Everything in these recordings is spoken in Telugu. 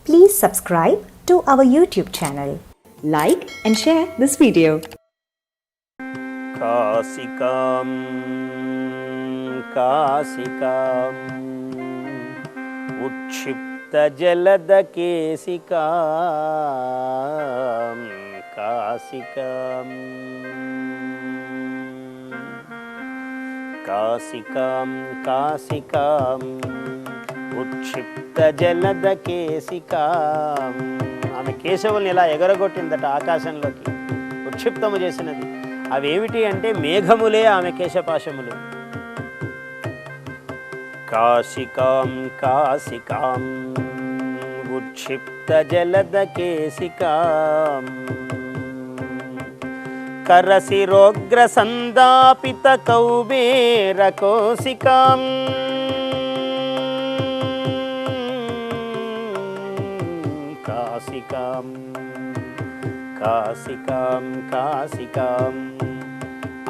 Please subscribe to our YouTube channel. Like and share this video. कासिकां कासिकां उच्छिप्तजलदकेशिकां कासिकां कासिकां कासिकां ఉక్షిప్తజలదకేశికాం. ఆమె కేశవుల్ని ఇలా ఎగరగొట్టిందట ఆకాశంలోకి, ఉక్షిప్తము చేసినది. అవేమిటి అంటే మేఘములే ఆమె కేశపాశములు. కాశికాం కాశికాం ఉక్షిప్తజలదకేశికాం కరశిరోగ్రసందాపిత కౌబేరకోశికాం కాశికాం కాశికాం కాశికాం.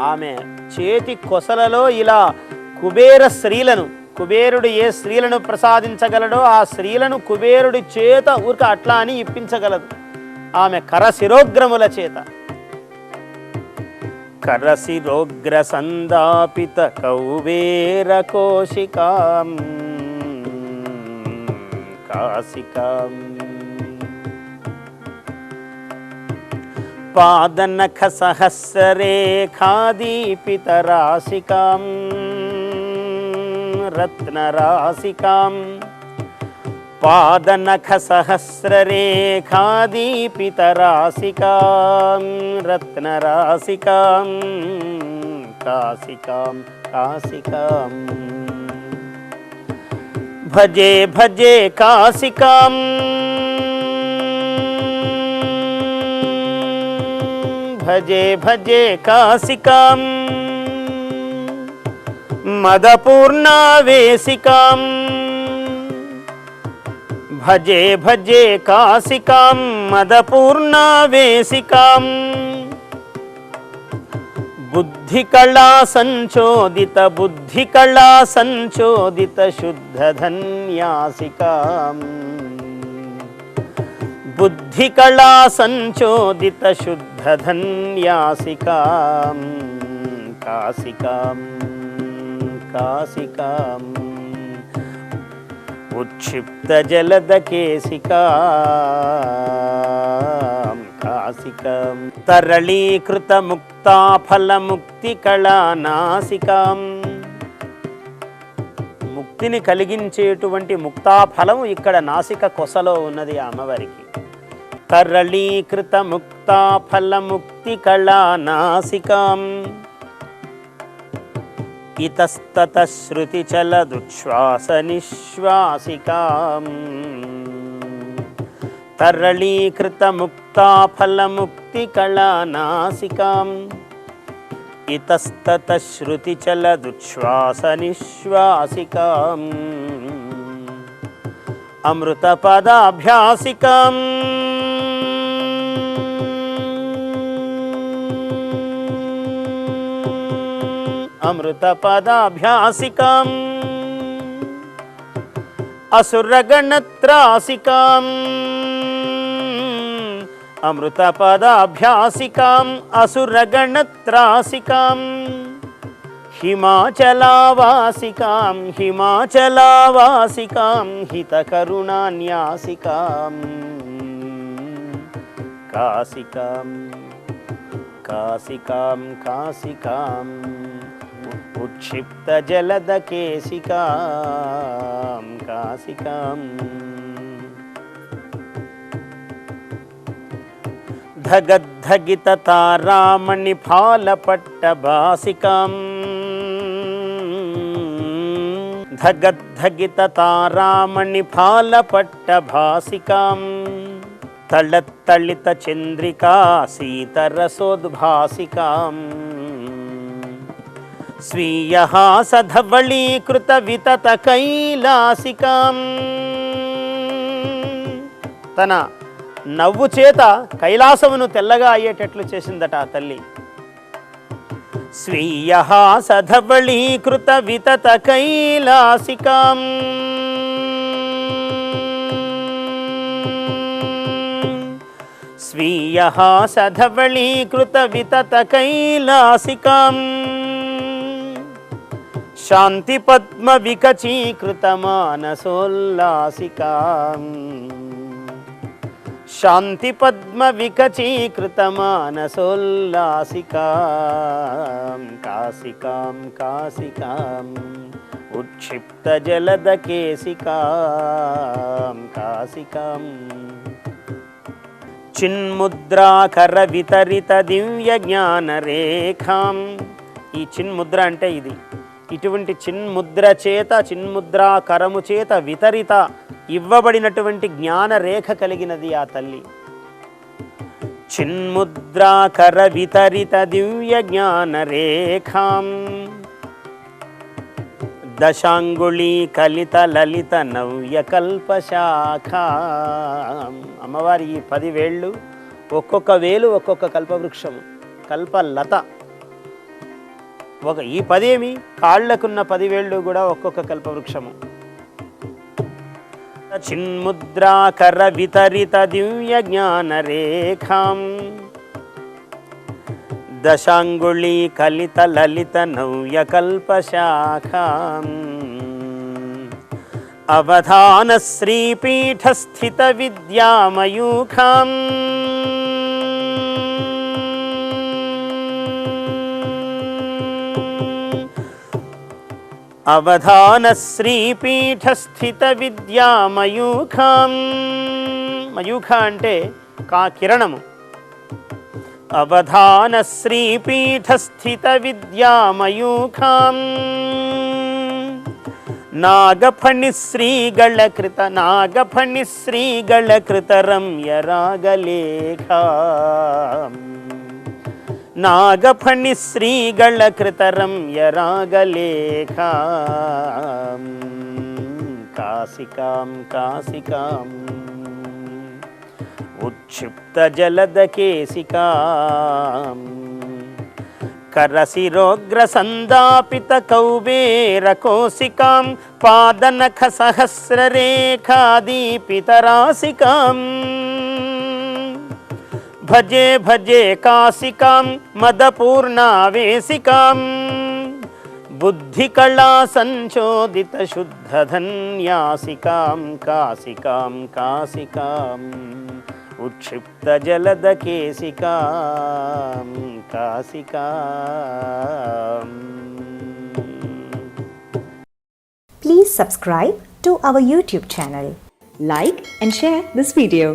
ఆమె చేతి కొసలలో ఇలా కుబేర స్త్రీలను, కుబేరుడు ఏ స్త్రీలను ప్రసాదించగలడో ఆ స్త్రీలను కుబేరుడి చేత ఊరిక అట్లా అని ఇప్పించగలదు ఆమె కరశిరోగ్రముల చేత. కరశిరోగ్ర సందాపిత కౌబేర కోశికాం కాశికాం పాదనఖ సహస్రరేఖాదీపితరాశికాం రత్నరాశికాం పాదనఖ సహస్రరేఖాదీపితరాశికాం రత్నరాశికాం కాశికాం కాశికాం. భజే భజే కాశికాం భజే భజే కాశికాం మదపూర్ణావేశికాం భజే భజే కాశికాం మదపూర్ణావేశికాం బుద్ధికళా సంచోదిత బుద్ధికళా సంచోదిత శుద్ధధన్యాసికాం బుద్ధికళా సంచోదిత శుద్ధధన్యాసికాం కాశికాం కాశికాం ఉక్షిప్తజలదకేశికాం కాశికాం తరళీకృత ముక్తాఫలముక్తికళానాసికాం. ముక్తిని కలిగించేటువంటి ముక్తాఫలము ఇక్కడ నాసిక కొసలో ఉన్నది అమ్మవారికి. తరళీకృత ముక్తాఫలముక్తికళానాసికాం ఇతస్తత శృతిచలదుచ్ఛ్వాస నిశ్వాసికాం తరళీకృత ముక్తాఫలముక్తికళానాసికాం ఇతస్తత శృతిచలదుచ్ఛ్వాస నిశ్వాసికాం అమృతపదాభ్యాసికాం అమృతపదాభ్యాసికాం అసురగణత్రాసికాం అమృతపదాభ్యాసికాం అసురగణత్రాసికాం హిమాచలావాసికాం హిమాచలావాసికాం హితకరుణాన్యాసికాం కాశికాం కాశికాం కాశికాం ఉక్షిప్తజలదకేశికాం కాశికాం ధగద్ధగిత తారామణిఫాలపట్టభాసికాం ధగద్ధగిత తారామణిఫాలపట్టభాసికాం తళత్తళిత చంద్రికా శీతరసోద్భాసికాం స్వీయహాసధవళీకృత వితత కైలాసికాం. తన నవ్వు చేత కైలాసమును తెల్లగా అయ్యేటట్లు చేసిందట ఆ తల్లి. స్వీయహాసధవళీకృత వితత కైలాసికాం స్వీయహాసధవళీకృతవితతకైలాసికాం శాంతిపద్మవికచీకృతమానసోల్లాసికాం శాంతిపద్మవికచీకృతమానసోల్లాసికాం కాశికాం కాశికాం ఉక్షిప్తజలదకేశికాం కాశికాం చిన్ముద్రాకర వితరిత దివ్య జ్ఞానరేఖాం. ఈ చిన్ముద్ర అంటే ఇది. ఇటువంటి చిన్ముద్ర చేత, చిన్ముద్రాకరము చేత వితరిత ఇవ్వబడినటువంటి జ్ఞానరేఖ కలిగినది ఆ తల్లి. చిన్ముద్రాకర వితరిత దివ్య జ్ఞానరేఖాం దశాంగుళీ కలిత లలిత నవ్య కల్పశాఖాం. అమ్మవారి ఈ 10 వేళ్ళు, ఒక్కొక్క వేలు ఒక్కొక్క కల్పవృక్షము, కల్పలత. ఈ 10 కాళ్లకున్న 10 వేళ్ళు కూడా ఒక్కొక్క కల్పవృక్షము. చిన్ముద్రాకర వితరిత దివ్య జ్ఞానరేఖాం దశాంగుళీ కలిత లలిత నవ్య కల్పశాఖాం అవధాన శ్రీపీఠ స్థిత విద్యామయూఖాం అవధాన శ్రీపీఠ స్థిత విద్యామయూఖాం. మయూఖ అంటే కిరణము. అవధాన శ్రీపీఠ స్థిత విద్యామయూఖాం నాగఫణి శ్రీగళకృత నాగఫణి శ్రీగళకృత రమ్య రాగలేఖాం నాగఫణి శ్రీగళకృత రమ్య రాగలేఖాం కాశికాం కాశికాం ఉక్షిప్త జలదకేశికాం కరశిరోగ్ర సందాపిత కౌబేర కోశికాం పాదనఖ సహస్రరేఖాదీపిత రాశికాం భజే భజే కాశికాం మదపూర్ణావేశికాం బుద్ధికళా సంచోదిత శుద్ధధన్యాసికాం కాశికాం కాశికాం ఉక్షిప్త జలదకేశికాం కాశికాం. Please subscribe to our YouTube channel. Like and share this video.